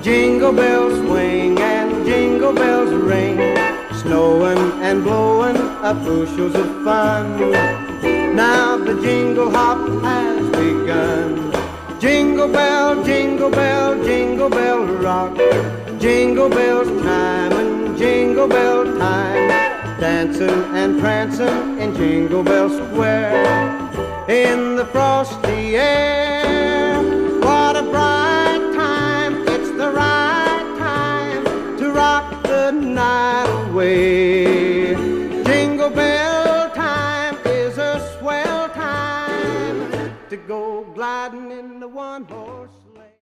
Jingle bells swing and jingle bells ring, snowing and blowing up bushels of fun. Now the jingle hop has begun. Jingle bell, jingle bell, jingle bell rock. Jingle bells time and jingle bell time, dancing and prancing in Jingle Bell Square in the frosty air.